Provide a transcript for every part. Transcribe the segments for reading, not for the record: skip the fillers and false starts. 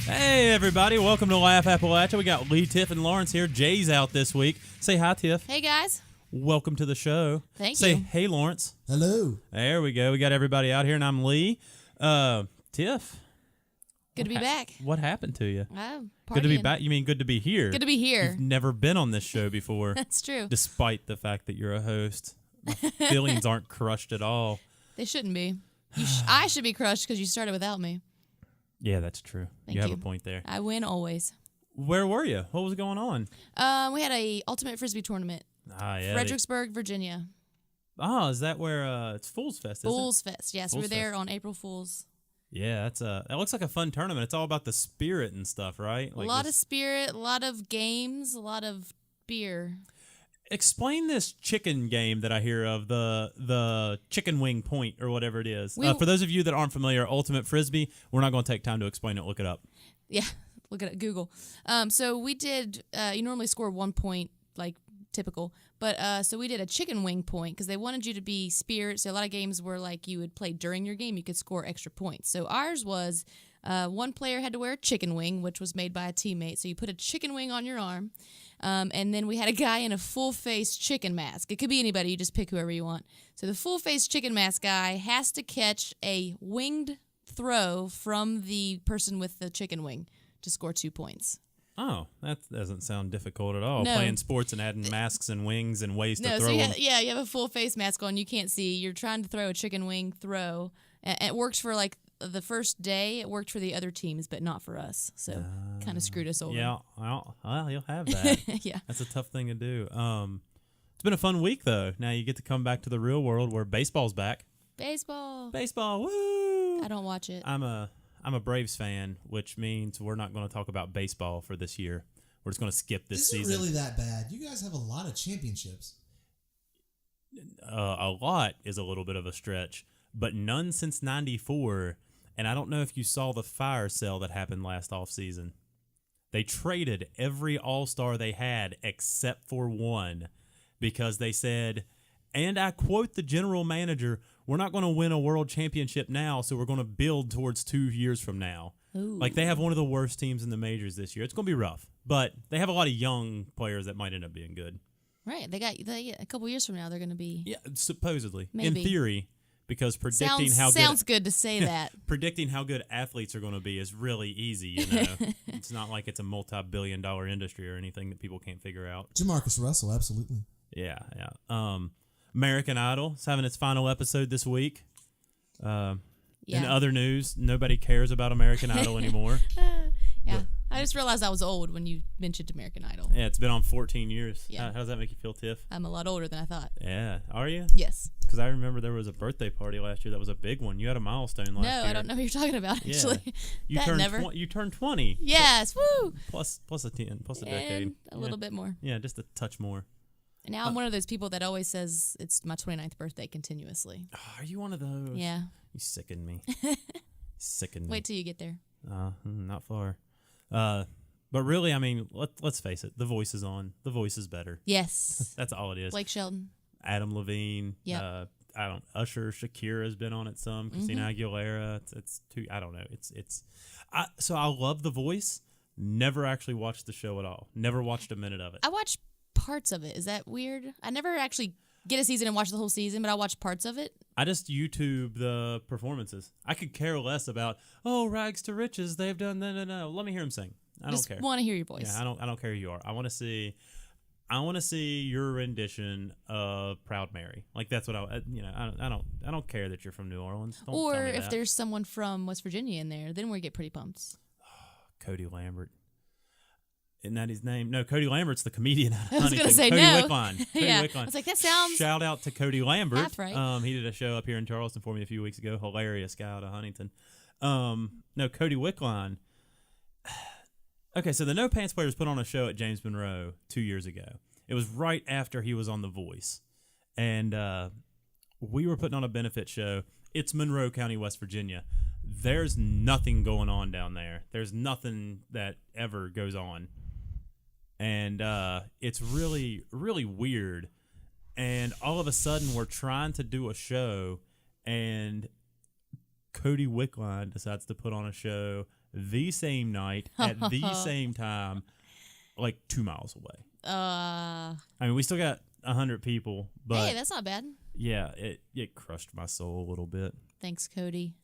Hey, everybody. Welcome to Laugh Appalachia. We got Lee, Tiff, and Lawrence here. Jay's out this week. Say hi, Tiff. Hey, guys. Welcome to the show. Thank Say, you. hey, Lawrence. Hello. There we go. We got everybody out here, and I'm Lee. Tiff. Good to be back. What happened to you? Partying. Good to be back? You mean good to be here? Good to be here. You've never been on this show before. That's true. Despite the fact that you're a host. My feelings aren't crushed at all. They shouldn't be. I should be crushed because you started without me. Yeah, that's true. Thank you have you. a point there. I win always. Where were you? What was going on? We had a ultimate frisbee tournament. Ah, yeah. Fredericksburg, Virginia. Oh, is that where it's Fool's Fest? Isn't Fools Fest. Yes, we Fools were there Fest. on April Fools. Yeah, that looks like a fun tournament. It's all about the spirit and stuff, right? Like a lot of spirit, a lot of games, a lot of beer. Explain this chicken game that I hear of, the chicken wing point or whatever it is. For those of you that aren't familiar, Ultimate Frisbee, we're not going to take time to explain it. Look it up. Yeah, look at it, Google. So we did, you normally score 1 point, like typical, but so we did a chicken wing point because they wanted you to be spirit. So a lot of games were like you would play during your game, you could score extra points. So ours was one player had to wear a chicken wing, which was made by a teammate. So you put a chicken wing on your arm, and then we had a guy in a full-face chicken mask. It could be anybody. You just pick whoever you want. So the full-face chicken mask guy has to catch a winged throw from the person with the chicken wing to score 2 points. Oh, that doesn't sound difficult at all. No. Playing sports and adding masks and wings and ways to No, throw so them. you have a full-face mask on. You can't see. You're trying to throw a chicken wing throw. And it works for, like, the first day. It worked for the other teams, but not for us. So kind of screwed us over. Yeah, well, you'll have that. Yeah. That's a tough thing to do. It's been a fun week, though. Now you get to come back to the real world where baseball's back. Baseball. Baseball, woo! I don't watch it. I'm a Braves fan, which means we're not going to talk about baseball for this year. We're just going to skip this Is it season. really that bad? You guys have a lot of championships. A lot is a little bit of a stretch, but none since '94. And I don't know if you saw the fire sale that happened last offseason. They traded every all-star they had except for one because they said, and I quote the general manager, we're not going to win a world championship now, so we're going to build towards 2 years from now. Ooh. Like, they have one of the worst teams in the majors this year. It's going to be rough, but they have a lot of young players that might end up being good. Right. They got a couple years from now, they're going to be. Yeah, supposedly. Maybe. In theory, because predicting Sounds good to say that. predicting how good athletes are going to be is really easy, you know. It's not like it's a multi-billion-dollar industry or anything that people can't figure out. Jamarcus Russell, absolutely. Yeah. American Idol is having its final episode this week. In other news, nobody cares about American Idol anymore. Yeah. I just realized I was old when you mentioned American Idol. Yeah, it's been on 14 years. Yeah. How does that make you feel, Tiff? I'm a lot older than I thought. Yeah. Are you? Yes. Because I remember there was a birthday party last year that was a big one. You had a milestone last year. No, I don't know what you're talking about, Yeah. actually. You That turned never. You turned 20. Yes. Woo! Plus a 10, plus a decade. And a little bit more. Yeah, just a touch more. And now I'm one of those people that always says it's my 29th birthday continuously. Oh, are you one of those? Yeah. You sicken me. Sicken me. Wait till you get there. Not far. But really, I mean, let's face it. The voice is on. The voice is better. Yes. That's all it is. Blake Shelton. Adam Levine. Yep. Usher, Shakira has been on it some. Christina Aguilera. It's too. I don't know. So I love The Voice. Never actually watched the show at all. Never watched a minute of it. I watched parts of it. Is that weird? I never actually get a season and watch the whole season, but I watch parts of it. I just YouTube the performances. I could care less about, rags to riches. They've done no. Let me hear them sing. I don't care. Just want to hear your voice. Yeah, I don't care who you are. I want to see your rendition of Proud Mary. Like that's what I don't care that you're from New Orleans. Don't or tell me if that. there's someone from West Virginia in there, then we get pretty pumped. Cody Lambert. Isn't that his name? No, Cody Lambert's the comedian. I was going to say Cody no. Wickline. Cody Yeah. Wickline. I was like, that sounds Shout out to Cody Lambert. half right. He did a show up here in Charleston for me a few weeks ago. Hilarious guy out of Huntington. No, Cody Wickline. Okay, so the No Pants Players put on a show at James Monroe 2 years ago. It was right after he was on The Voice. And we were putting on a benefit show. It's Monroe County, West Virginia. There's nothing going on down there. There's nothing that ever goes on. And it's really, really weird. And all of a sudden, we're trying to do a show, and Cody Wickline decides to put on a show the same night at the same time, like 2 miles away. I mean, we still got 100 people, but hey, that's not bad. yeah, it crushed my soul a little bit. Thanks, Cody.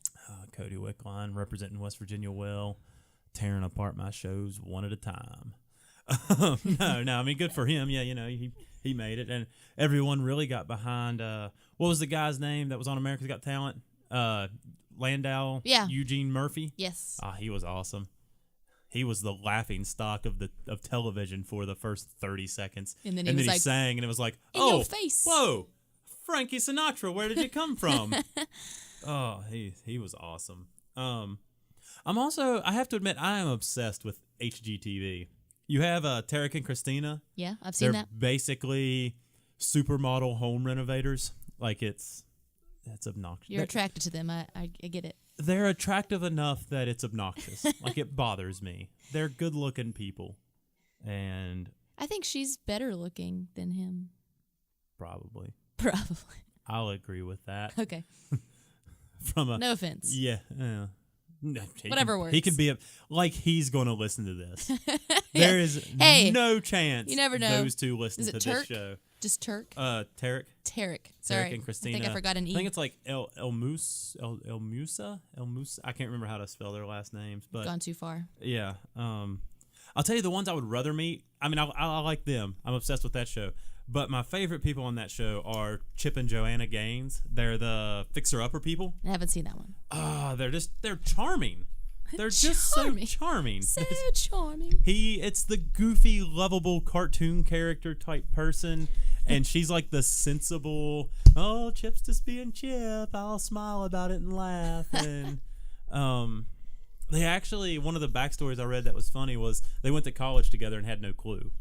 Cody Wickline representing West Virginia well, tearing apart my shows one at a time. No, I mean, good for him. Yeah, he made it, and everyone really got behind. What was the guy's name that was on America's Got Talent? Landau. Yeah. Eugene Murphy. Yes. He was awesome. He was the laughing stock of television for the first 30 seconds, And then he like, sang, and it was like, in oh, your face. Whoa, Frankie Sinatra, where did you come from? Oh, he was awesome. I have to admit, I am obsessed with HGTV. You have Tarek and Christina. Yeah, I've seen They're that. basically supermodel home renovators. Like it's obnoxious. You're attracted to them. I get it. They're attractive enough that it's obnoxious. Like it bothers me. They're good-looking people, and I think she's better looking than him. probably Probably. I'll agree with that. Okay. From a No offense. yeah. No, Whatever works. He could be like he's going to listen to this. There is Hey, no chance. you never know. Those two listen Is it to Turk? this show. Just Turk? Tarek. Tarek. Sorry. And Christina. I think I forgot an E. I think it's like El Musa. I can't remember how to spell their last names, but Gone too far. yeah. I'll tell you the ones I would rather meet. I mean, I like them. I'm obsessed with that show. But my favorite people on that show are Chip and Joanna Gaines. They're the fixer-upper people. I haven't seen that one. They're charming. They're just so charming. So charming. It's the goofy, lovable cartoon character type person, and she's like the sensible, oh, Chip's just being Chip, I'll smile about it and laugh. And they actually, one of the backstories I read that was funny was they went to college together and had no clue.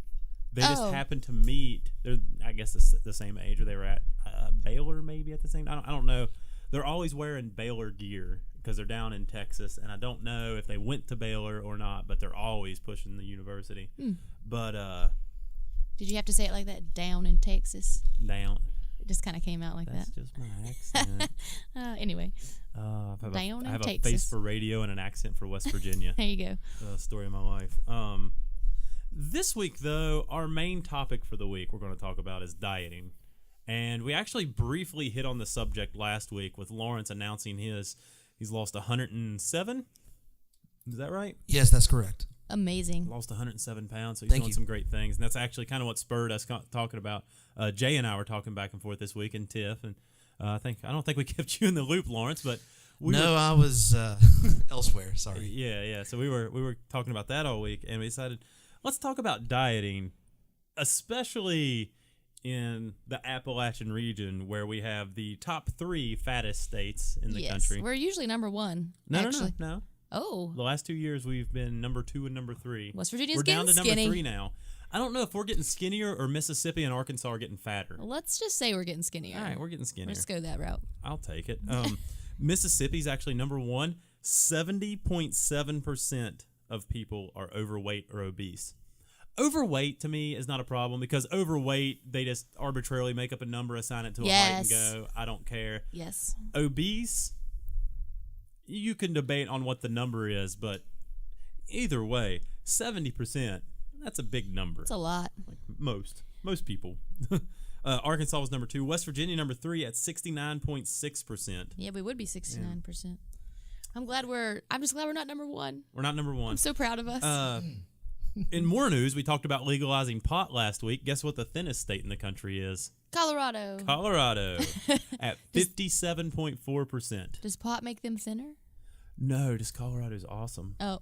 They just happened to meet. They're, I guess, the same age, or they were at Baylor maybe at the same time. I don't know. They're always wearing Baylor gear because they're down in Texas, and I don't know if they went to Baylor or not, but they're always pushing the university. But did you have to say it like that? Down in Texas. down. It just kind of came out like That's that. just my accent. Anyway, I have down in a face Texas. for radio and an accent for West Virginia. There you go. Story of my life. This week, though, our main topic for the week we're going to talk about is dieting. And we actually briefly hit on the subject last week with Lawrence announcing he's lost 107. Is that right? Yes, that's correct. Amazing. Lost 107 pounds, so he's doing some great things. And that's actually kind of what spurred us talking about. Jay and I were talking back and forth this week, and Tiff. And I don't think we kept you in the loop, Lawrence, but I was elsewhere. Sorry. Yeah. So we were talking about that all week, and we decided let's talk about dieting, especially in the Appalachian region where we have the top 3 fattest states in the country. We're usually number 1. No. Oh. The last 2 years we've been number 2 and number 3. West Virginia's we're down to getting skinny. number 3 now. I don't know if we're getting skinnier or Mississippi and Arkansas are getting fatter. Let's just say we're getting skinnier. All right, we're getting skinnier. Let's go that route. I'll take it. Mississippi's actually number 1. 70.7% of people are overweight or obese. Overweight to me is not a problem because overweight, they just arbitrarily make up a number, assign it to a height and go, I don't care. Yes. Obese, you can debate on what the number is, but either way, 70%, that's a big number. It's a lot. Like most people. Arkansas was number 2. West Virginia number 3 at 69.6%. Yeah, we would be 69%. Yeah. I'm just glad we're not number 1. We're not number 1. I'm so proud of us. In more news, we talked about legalizing pot last week. Guess what the thinnest state in the country is? Colorado at 57.4%. Does pot make them thinner? No, just Colorado's awesome. Oh.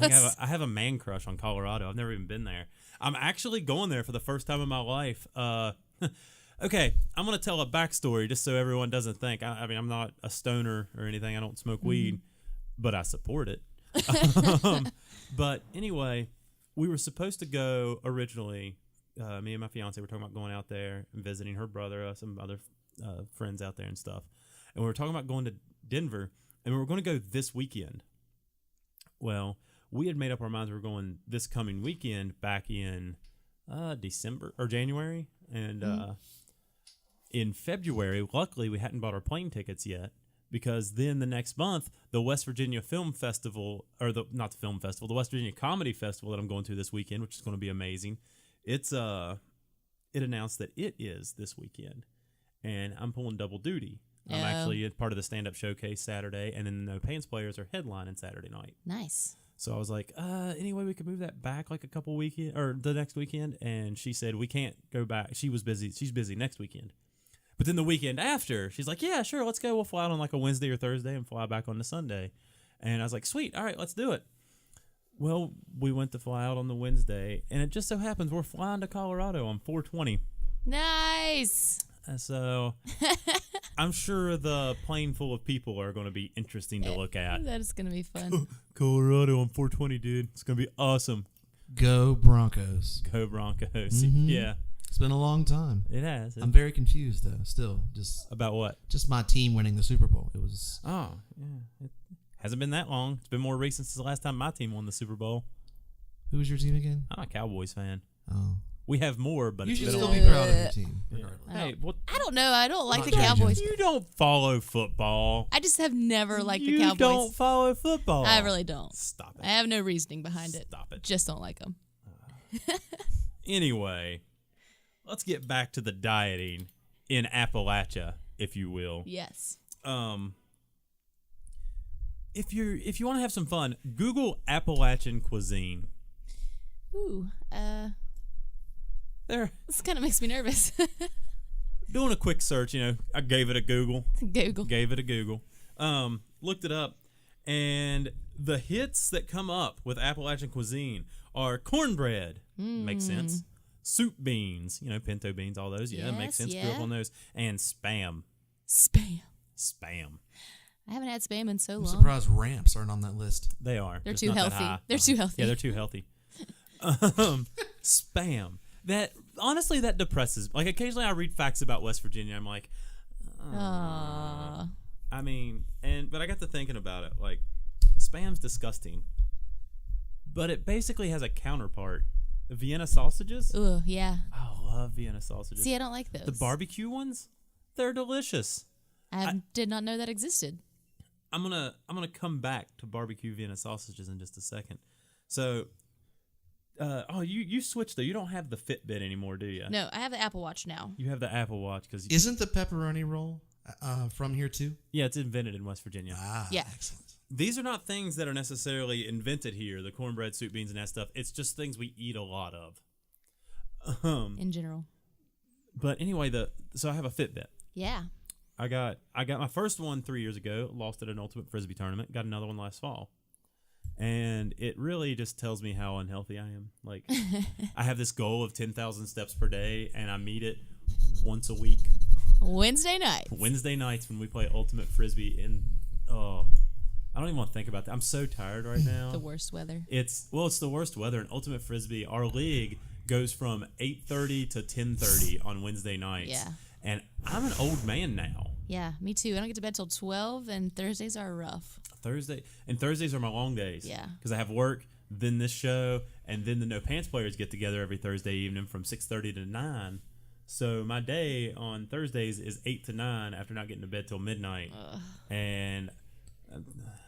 I have a man crush on Colorado. I've never even been there. I'm actually going there for the first time in my life. Okay, I'm going to tell a backstory just so everyone doesn't think. I mean, I'm not a stoner or anything. I don't smoke weed, but I support it. But anyway, we were supposed to go originally. Me and my fiance were talking about going out there and visiting her brother, some other friends out there and stuff. And we were talking about going to Denver, and we were going to go this weekend. Well, we had made up our minds we were going this coming weekend back in December or January. And in February, luckily, we hadn't bought our plane tickets yet. because then the next month, the West Virginia Film Festival, or not the film festival, the West Virginia Comedy Festival that I'm going to this weekend, which is going to be amazing. It announced that it is this weekend, and I'm pulling double duty. I'm actually a part of the stand-up showcase Saturday, and then the No Pants Players are headlining Saturday night. Nice. So I was like, anyway, we could move that back like a couple weekend or the next weekend, and she said we can't go back. She was busy. She's busy next weekend. But then the weekend after, she's like, yeah, sure, let's go. We'll fly out on like a Wednesday or Thursday and fly back on the Sunday. And I was like, sweet, all right, let's do it. Well, we went to fly out on the Wednesday, and it just so happens we're flying to Colorado on 4/20. Nice. So I'm sure the plane full of people are going to be interesting to look at. That is going to be fun. Colorado on 4/20, dude. It's going to be awesome. Go Broncos. Go Broncos. Mhm. Yeah. It's been a long time. It has. I'm very confused though. Still, About what? just my team winning the Super Bowl. It was. Oh, yeah. It hasn't been that long. It's been more recent since the last time my team won the Super Bowl. Who was your team again? I'm a Cowboys fan. Oh, We have more, but you it's should been a still long be proud of your team. Yeah. Regardless. Hey, what? I don't know. I don't like not the judging. Cowboys. You don't follow football. I just have never liked the You Cowboys. don't follow football. I really don't. Stop I it. have no reasoning behind it. Stop it. Just don't like them. Anyway, let's get back to the dieting in Appalachia, if you will. Yes. If you want to have some fun, Google Appalachian cuisine. Ooh. They're This kind of makes me nervous. doing a quick search. I gave it a Google. Google. Gave it a Google. Looked it up, and the hits that come up with Appalachian cuisine are cornbread. Makes sense. Soup beans, pinto beans, all those. Yeah, makes Yes, sense. Grew up yeah. on those. And spam. Spam. Spam. I haven't had spam in so I'm long. surprised ramps aren't on that list. They are. They're just too not that healthy. high. They're too healthy. Yeah, they're too healthy. Spam. That honestly, that depresses. Like occasionally, I read facts about West Virginia. I'm like, Aww. I mean, but I got to thinking about it. Like, spam's disgusting, but it basically has a counterpart. Vienna sausages. Ugh, yeah. I love Vienna sausages. See, I don't like those. The barbecue ones, they're delicious. Did not know that existed. I'm gonna come back to barbecue Vienna sausages in just a second. So, you switched though. You don't have the Fitbit anymore, do you? No, I have the Apple Watch now. You have the Apple Watch because Isn't the pepperoni roll from here too? yeah, it's invented in West Virginia. Ah, Yeah. excellent. These are not things that are necessarily invented here. The cornbread, soup, beans, and that stuff. It's just things we eat a lot of. In general. But anyway, so I have a Fitbit. Yeah. I got my first one 3 years ago. Lost at an Ultimate Frisbee tournament. Got another one last fall. And it really just tells me how unhealthy I am. Like, I have this goal of 10,000 steps per day, and I meet it once a week. Wednesday night. Wednesday nights when we play Ultimate Frisbee. And, I don't even want to think about that. I'm so tired right now. The worst weather. It's the worst weather in Ultimate Frisbee. Our league goes from 8:30 to 10:30 on Wednesday nights. Yeah. And I'm an old man now. Yeah, me too. I don't get to bed till 12, and Thursdays are rough. Thursdays are my long days. Yeah. Because I have work, then this show, and then the No Pants Players get together every Thursday evening from 6:30 to 9. So my day on Thursdays is 8 to 9 after not getting to bed till midnight. Ugh, And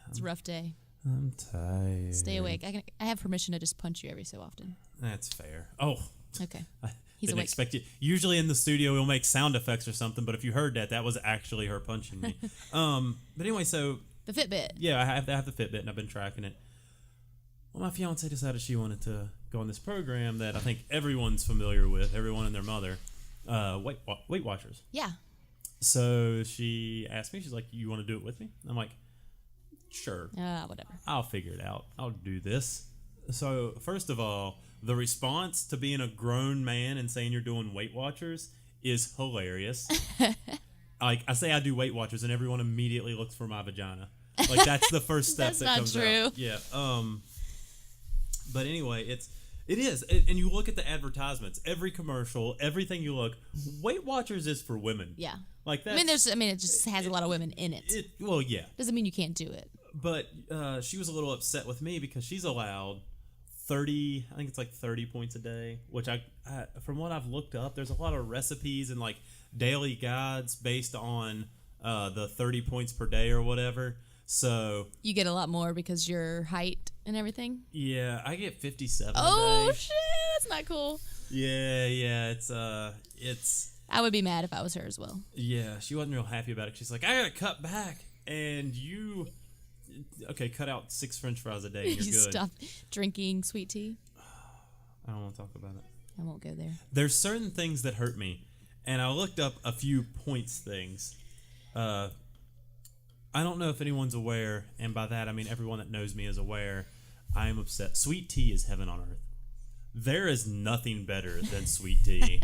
it's a rough day. I'm tired. Stay awake. I have permission to just punch you every so often. That's fair. Oh, Okay. I He's didn't awake. expect you. Usually in the studio we'll make sound effects or something, but if you heard that was actually her punching me. But anyway, so The Fitbit. yeah, I have the Fitbit and I've been tracking it. Well, my fiance decided she wanted to go on this program that I think everyone's familiar with, everyone and their mother, Weight Watchers. Yeah. So she asked me, she's like, "You want to do it with me?" I'm like, "Sure, Whatever. I'll figure it out. I'll do this." So first of all, the response to being a grown man and saying you're doing Weight Watchers is hilarious. Like, I say I do Weight Watchers, and everyone immediately looks for my vagina. Like, that's the first step That's that not comes true. out. Yeah. But anyway, it is, and you look at the advertisements, every commercial, everything you look, Weight Watchers is for women. Yeah. Like that. I mean, it just has a lot of women in it. Well, yeah. Doesn't mean you can't do it. But she was a little upset with me because she's allowed 30, I think it's like 30 points a day, which I from what I've looked up, there's a lot of recipes and like daily guides based on the 30 points per day or whatever. So You get a lot more because your height and everything. yeah, I get 57 Oh a day. shit, that's not cool. Yeah, it's I would be mad if I was her as well. yeah. She wasn't real happy about it. She's like, I gotta cut back, and you okay? Cut out 6 French fries a day. And you're You good. stop drinking sweet tea. I don't want to talk about it. I won't go there. There's certain things that hurt me, and I looked up a few points things. I don't know if anyone's aware, and by that I mean everyone that knows me is aware. I am upset. Sweet tea is heaven on earth. There is nothing better than sweet tea.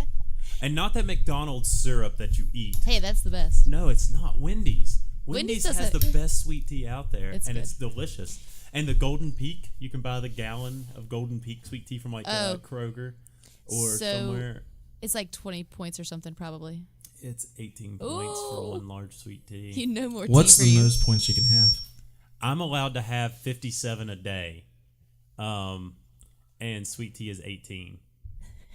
And not that McDonald's syrup that you eat. Hey, that's the best. No, it's not. Wendy's. Wendy's Wendy's has does the it. best sweet tea out there, It's and good. it's delicious. And the Golden Peak, you can buy the gallon of Golden Peak sweet tea from like Kroger or So- somewhere. It's like 20 points or something, probably. It's 18 points for Ooh. one large sweet tea. You know more What's tea for the you. most points you can have? I'm allowed to have 57 a day, and sweet tea is 18.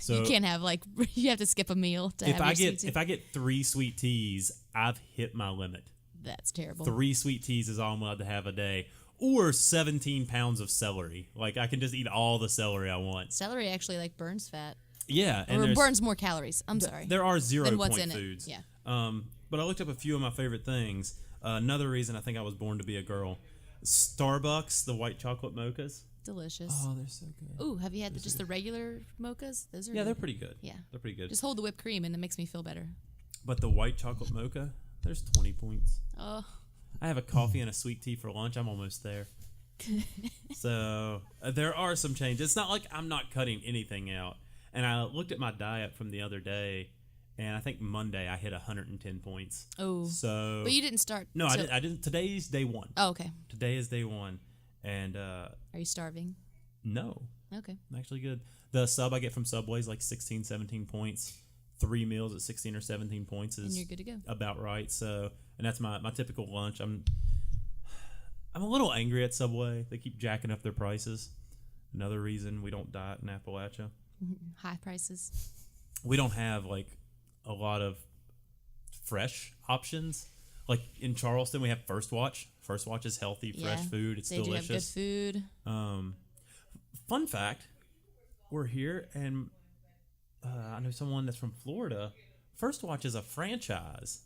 So You can't have like you have to skip a meal to if have I your sweet get tea. if I get 3 sweet teas, I've hit my limit. That's terrible. 3 sweet teas is all I'm allowed to have a day, or 17 pounds of celery. Like I can just eat all the celery I want. Celery actually like burns fat Yeah, and or there's- burns more calories. I'm sorry. There are 0 Than what's point in it, foods. yeah. But I looked up a few of my favorite things. Another reason I think I was born to be a girl. Starbucks, the white chocolate mochas. Delicious. Oh, they're so good. Ooh, have you had just the regular mochas? Those are Yeah, good. they're pretty good. Yeah. They're pretty good. Just hold the whipped cream and it makes me feel better. But the white chocolate mocha, there's 20 points. Oh, I have a coffee and a sweet tea for lunch. I'm almost there. So there are some changes. It's not like I'm not cutting anything out. And I looked at my diet from the other day, and I think Monday I hit 110 points. oh. So But you didn't start. no, till- I didn't. Today's day 1. Oh, okay. Today is day 1, and Are you starving? no, Okay. I'm actually good. The sub I get from Subway is like 16, 17 points. 3 meals at 16 or 17 points And is you're good to go. about right. So, and that's my typical lunch. I'm a little angry at Subway. They keep jacking up their prices. Another reason we don't diet in Appalachia. High prices. We don't have like a lot of fresh options. Like in Charleston, we have First Watch. First Watch is healthy, fresh Yeah, food. It's They do have good delicious. food. Fun fact: we're here, and I know someone that's from Florida. First Watch is a franchise,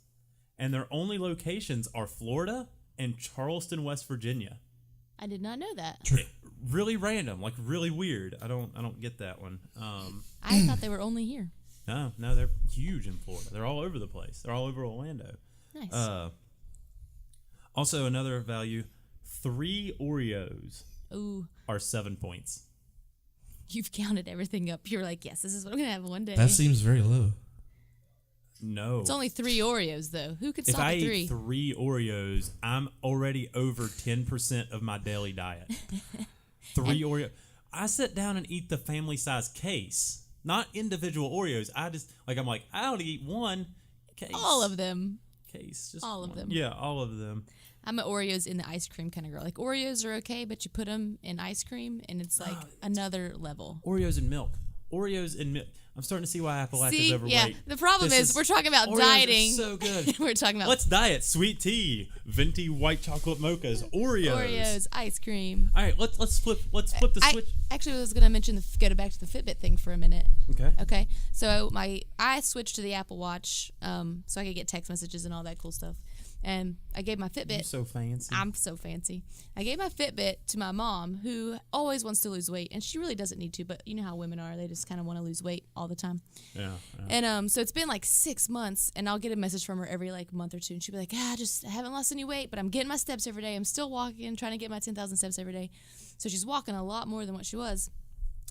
and their only locations are Florida and Charleston, West Virginia. I did not know that. Really random, like really weird. I don't get that one. I thought they were only here. No, they're huge in Florida. They're all over the place. They're all over Orlando. Nice. Also, another value: 3 Oreos Ooh, are 7 points. you've counted everything up. You're like, yes, this is what I'm gonna have one day. That seems very low. No, It's only 3 Oreos though. Who could if stop I at 3? eat 3 Oreos, I'm already over 10% of my daily diet. 3 Oreos. I sit down and eat the family size case, not individual Oreos. I'm like, I ought to eat one case. All of them. Case. Just all of one. them. Yeah, all of them. I'm an Oreos in the ice cream kind of girl. Like Oreos are okay, but you put them in ice cream and it's like another level. Oreos and milk. Oreos and milk. I'm starting to see why Appalachia's See, overweight. yeah. The problem This is we're talking about Oreos dieting. Are so good. We're talking about Let's diet. Sweet tea, venti white chocolate mochas, Oreos, ice cream. All right, let's flip the I switch. actually was gonna mention go back to the Fitbit thing for a minute. Okay. Okay, so I switched to the Apple Watch, so I could get text messages and all that cool stuff. And I gave my Fitbit. You're so fancy. I'm so fancy. I gave my Fitbit to my mom, who always wants to lose weight, and she really doesn't need to. But you know how women are; they just kind of want to lose weight all the time. yeah. And so it's been like 6 months, and I'll get a message from her every like month or two, and she'll be like, I haven't lost any weight, but I'm getting my steps every day. I'm still walking, trying to get my 10,000 steps every day. So she's walking a lot more than what she was.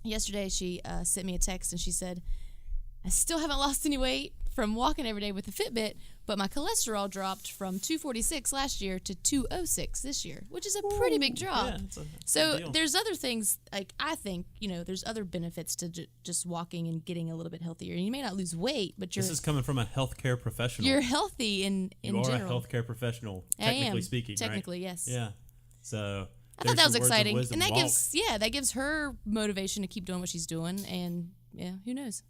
Yesterday, she sent me a text, and she said, I still haven't lost any weight from walking every day with the Fitbit, but my cholesterol dropped from 246 last year to 206 this year, which is a pretty big drop. Yeah, it's a So big deal. there's other things, like I think, there's other benefits to just walking and getting a little bit healthier. You may not lose weight, but This is coming from a healthcare professional. you're healthy in you are general. a healthcare professional, I technically am, speaking. technically, right? yes. Yeah. So I thought that was there's your words of exciting, wisdom. and Walk. that gives her motivation to keep doing what she's doing, and yeah, who knows?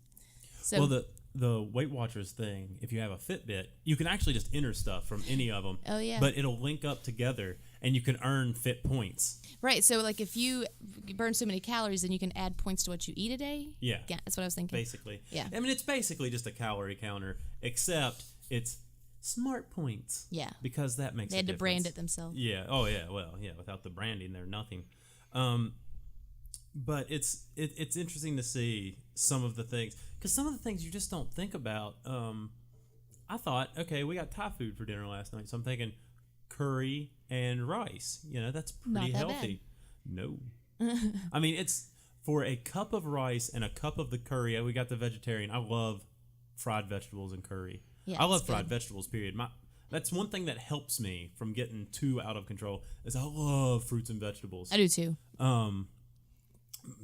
So Well, the Weight Watchers thing, if you have a Fitbit, you can actually just enter stuff from any of them. Oh, yeah. But it'll link up together, and you can earn Fit points. Right. So, like, if you burn so many calories, then you can add points to what you eat a day. Yeah. Yeah, that's what I was thinking. Basically. Yeah. I mean, it's basically just a calorie counter, except it's smart points. Yeah. Because that makes They had to brand it themselves. Yeah. Oh, yeah. Well, yeah. Without the branding, they're nothing. But it's interesting to see some of the things, because some of the things you just don't think about. I thought, okay, we got Thai food for dinner last night, so I'm thinking curry and rice. That's pretty Not that healthy. No. I mean, it's for a cup of rice and a cup of the curry. We got the vegetarian. I love fried vegetables and curry. Yeah, I love it's fried good. vegetables, period. That's one thing that helps me from getting too out of control is I love fruits and vegetables. I do too.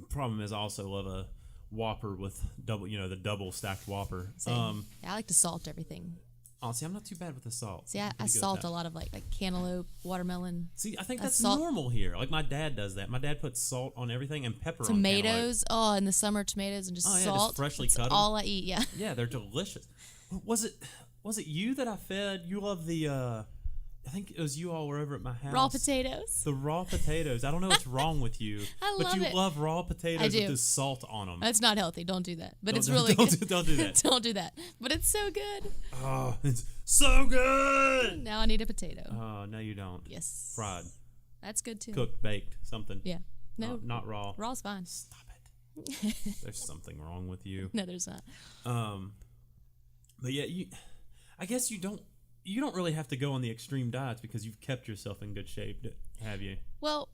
Problem is I also love a Whopper with the double stacked Whopper. Same. Yeah, I like to salt everything. See, I'm not too bad with the salt. See, I'm I pretty good with salt that. a lot of like cantaloupe, watermelon. See, I think I that's salt- normal here. Like my dad does that. My dad puts salt on everything and pepper on cantaloupe. Tomatoes. Oh, in the summer, tomatoes and just Oh, yeah, just salt. freshly That's cut 'em. all I eat. Yeah. Yeah, they're delicious. Was it you that I fed? You love the I think it was you all were over at my house. Raw potatoes. The raw potatoes. I don't know what's wrong with you. I but love you it. love raw potatoes I do. with the salt on them. That's not healthy. Don't do that. But it's Don't- really don't- good. don't do that. Don't do that. But it's so good. Oh, it's so good. Now I need a potato. Oh, no, you don't. Yes. Fried, That's good too. cooked, baked, something. Yeah. No. Not raw. Raw's fine. Stop it. There's something wrong with you. No, there's not. But yeah, I guess you don't really have to go on the extreme diets because you've kept yourself in good shape, have you? Well,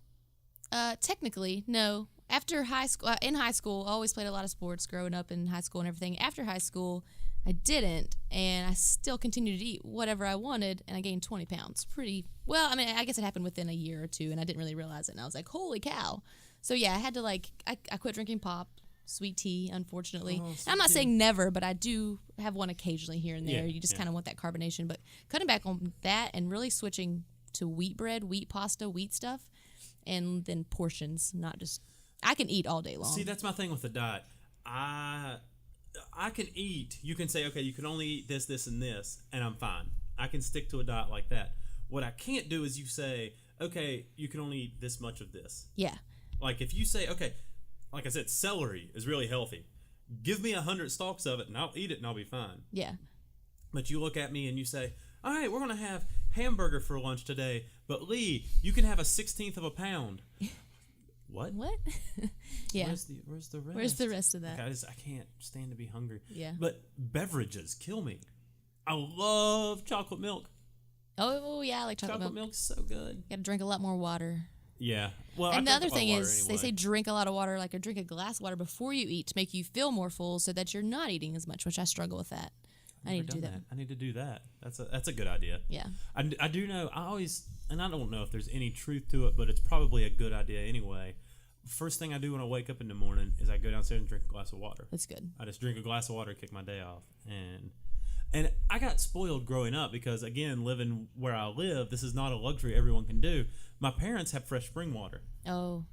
technically, no. After high school, in high school, I always played a lot of sports growing up in high school and everything. After high school, I didn't, and I still continued to eat whatever I wanted, and I gained 20 pounds. Pretty well. I mean, I guess it happened within a year or two, and I didn't really realize it. And I was like, "Holy cow!" So yeah, I had to I quit drinking pop, sweet tea, unfortunately. Oh, And sweet I'm not tea. saying never, but I do have one occasionally here and there. Yeah, You just yeah. kind of want that carbonation, but cutting back on that and really switching to wheat bread, wheat pasta, wheat stuff, and then portions, not just. I can eat all day long. See, that's my thing with the diet. I can eat. You can say, okay, you can only eat this, this, and this, and I'm fine. I can stick to a diet like that. What I can't do is you say, okay, you can only eat this much of this. Yeah. Like if you say, okay, like I said, celery is really healthy. Give me 100 stalks of it, and I'll eat it, and I'll be fine. Yeah. But you look at me and you say, all right, we're going to have hamburger for lunch today, but Lee, you can have a 1/16 of a pound. What? What? Yeah. Where's the rest? Where's the rest of that? I can't stand to be hungry. Yeah. But beverages kill me. I love chocolate milk. Oh, yeah, I like chocolate milk. Milk's so good. Got to drink a lot more water. Yeah. Well, And the I other drink a lot thing of water is, anyway. they say drink a lot of water, like or drink a glass of water before you eat to make you feel more full, so that you're not eating as much. Which I struggle with that. I need to do that. I need to do that. That's a good idea. Yeah. I do know. And I don't know if there's any truth to it, but it's probably a good idea anyway. First thing I do when I wake up in the morning is I go downstairs and drink a glass of water. That's good. I just drink a glass of water, kick my day off, and I got spoiled growing up because again, living where I live, this is not a luxury everyone can do. My parents have fresh spring water. Oh.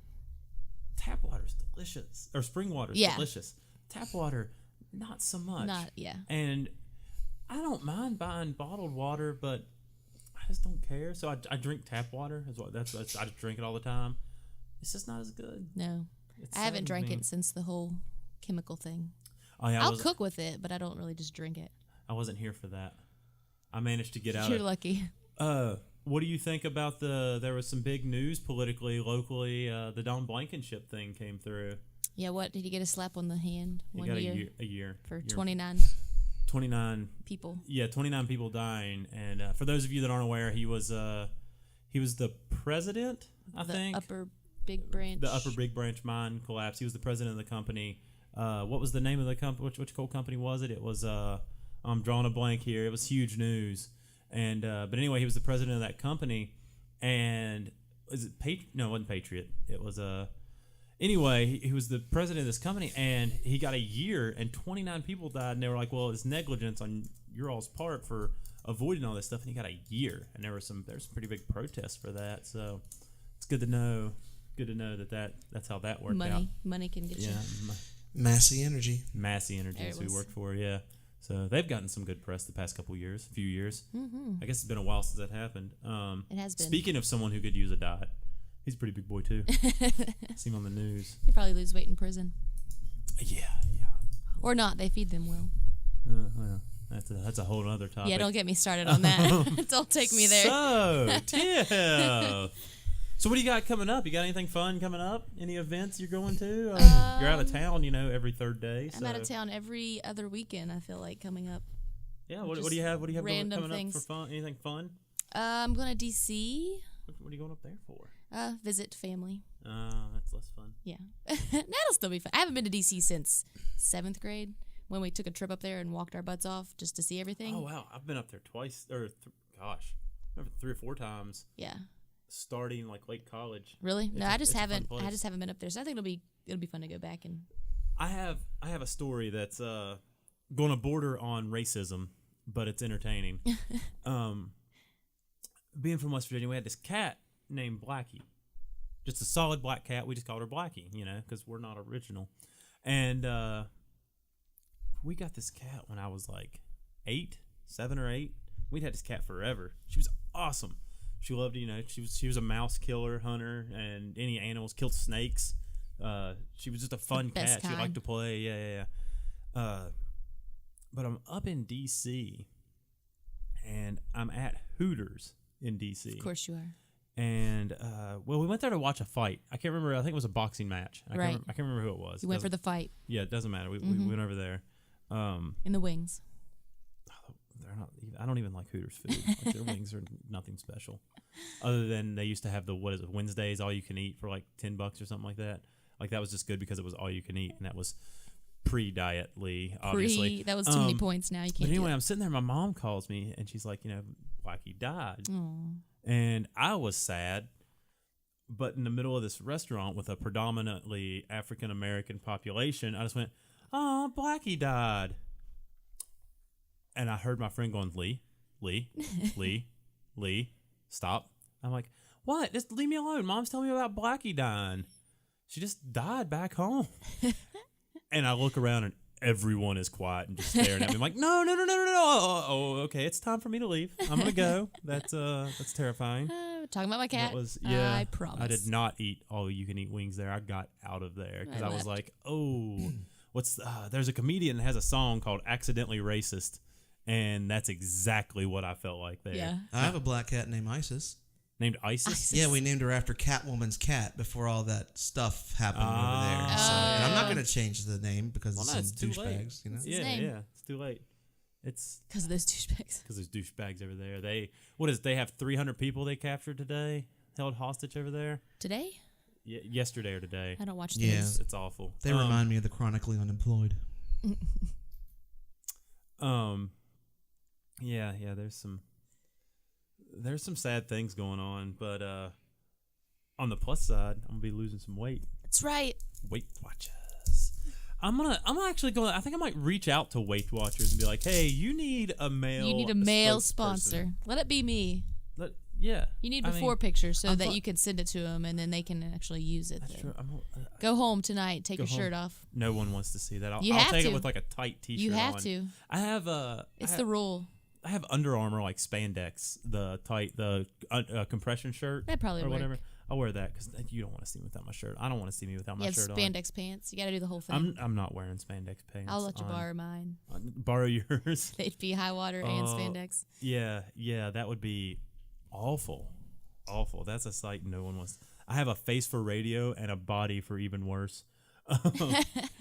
Tap water's delicious, or spring water's Yeah. delicious. Tap water, not so much. Yeah. And I don't mind buying bottled water, but I just don't care. So I drink tap water. That's I just drink it all the time. It's just not as good. No. It I haven't saddens drank me. it since the whole chemical thing. Oh yeah, I'll cook with it, but I don't really just drink it. I wasn't here for that. I managed to get out. You're lucky. What do you think about there was some big news politically, locally, the Don Blankenship thing came through. Yeah, what? Did he get a slap on the hand He one got year? a year. For Year. 29 people. people. Yeah, 29 people dying. And for those of you that aren't aware, he was the president, I think. Upper Big Branch. The Upper Big Branch mine collapse. He was the president of the company. What was the name of the company? Which coal company was it? It was I'm drawing a blank here. It was huge news. And but anyway, he was the president of that company. And is it No, it wasn't Patriot. It was Anyway, he was the president of this company, and he got a year, and 29 people died, and they were like, "Well, it's negligence on your all's part for avoiding all this stuff." And he got a year, and there's some pretty big protests for that. So it's good to know. Good to know that's how that worked out. Money can get you. Yeah, Massey Energy. Massey Energy There is it who he was. worked for. Yeah. So they've gotten some good press the past few years. Mm-hmm. I guess it's been a while since that happened. It has been. Speaking of someone who could use a diet, he's a pretty big boy too. See him on the news. He'd probably lose weight in prison. Yeah. Or not. They feed them well. Well, that's a whole other topic. Yeah, don't get me started on that. Don't take me there. So, Tiff. So what do you got coming up? You got anything fun coming up? Any events you're going to? You're out of town, every third day. I'm out of town every other weekend, I feel like, coming up. Yeah, what do you have? What do you have random coming things. up for fun? Anything fun? I'm going to D.C. What are you going up there for? Visit family. That's less fun. Yeah. That'll still be fun. I haven't been to D.C. since 7th grade when we took a trip up there and walked our butts off just to see everything. Oh, wow. I've been up there twice, maybe 3 or 4 times. Yeah. Starting like late college. Really? No, I just haven't been up there. So I think it'll be fun to go back and. I have a story that's going to border on racism, but it's entertaining. Being from West Virginia, we had this cat named Blackie, just a solid black cat. We just called her Blackie, because we're not original. And we got this cat when I was like 7 or 8. We'd had this cat forever. She was awesome. She loved, she was a mouse killer, hunter, and any animals, killed snakes. She was just a fun cat. She liked to play. Yeah. But I'm up in D.C. and I'm at Hooters in D.C. Of course you are. And we went there to watch a fight. I can't remember. I think it was a boxing match. I can't remember who it was. You went for the fight. Yeah, it doesn't matter. We went over there. In the wings. They're not. I don't even like Hooters food. Like, their wings are nothing special, other than they used to have the Wednesdays all you can eat for like $10 or something like that. Like that was just good because it was all you can eat, and that was pre-diet Lee, obviously. That was too many points. Now you can't. But anyway, I'm sitting there. My mom calls me, and she's like, Blackie died, Aww. and I was sad. But in the middle of this restaurant with a predominantly African American population, I just went, "Oh, Blackie died." And I heard my friend going, Lee, stop. I'm like, what? Just leave me alone. Mom's telling me about Blackie dying. She just died back home. And I look around and everyone is quiet and just staring at me. I'm like, no. Oh, okay. It's time for me to leave. I'm going to go. That's terrifying. Talking about my cat. That was, I promise. I did not eat all you can eat wings there. I got out of there because I was like, oh, there's a comedian that has a song called Accidentally Racist. And that's exactly what I felt like there. Yeah. I have a black cat named Isis. Named Isis? Yeah, we named her after Catwoman's cat before all that stuff happened over there. So, and I'm not going to change the name because it's some douchebags. Yeah, it's too late. It's because of those douchebags. Because there's douchebags over there. They have 300 people they captured today, held hostage over there. Today? Yeah, yesterday or today. I don't watch the news. It's awful. They remind me of the chronically unemployed. Yeah, there's some sad things going on, but on the plus side, I'm gonna be losing some weight. That's right. Weight Watchers. I'm actually going. I think I might reach out to Weight Watchers and be like, hey, you need a male sponsor. Let it be me. Yeah. You need before pictures so that you can send it to them and then they can actually use it. That's true. Go home tonight. Take your shirt off. No one wants to see that. I'll take it with like a tight T-shirt. You have on. to. I have It's the rule. I have Under Armour like spandex, the compression shirt. That probably or work. whatever. I'll wear that because you don't want to see me without my shirt. I don't want to see me without my shirt on. You have spandex pants. You got to do the whole thing. I'm not wearing spandex pants. I'll let you borrow mine. Borrow yours. They'd be high water and spandex. Yeah, that would be awful. That's a sight no one wants. I have a face for radio and a body for even worse.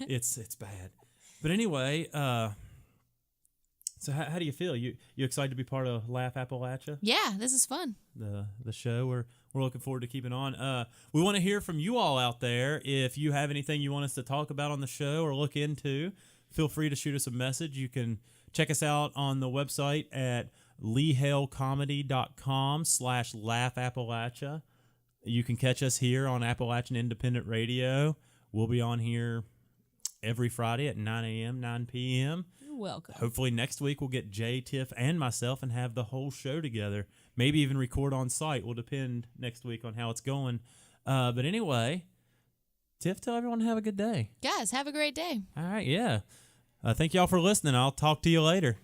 It's bad. But anyway, so how do you feel? You excited to be part of Laugh Appalachia? Yeah, this is fun. The show we're looking forward to keeping on. We want to hear from you all out there. If you have anything you want us to talk about on the show or look into, feel free to shoot us a message. You can check us out on the website at leehaleComedy.com/laughappalachia. You can catch us here on Appalachian Independent Radio. We'll be on here every Friday at 9 a.m., 9 p.m. You're welcome. Hopefully next week we'll get Jay, Tiff, and myself and have the whole show together. Maybe even record on site. Will depend next week on how it's going. But anyway, Tiff, tell everyone to have a good day. Guys, have a great day. All right, yeah. Thank y'all for listening. I'll talk to you later.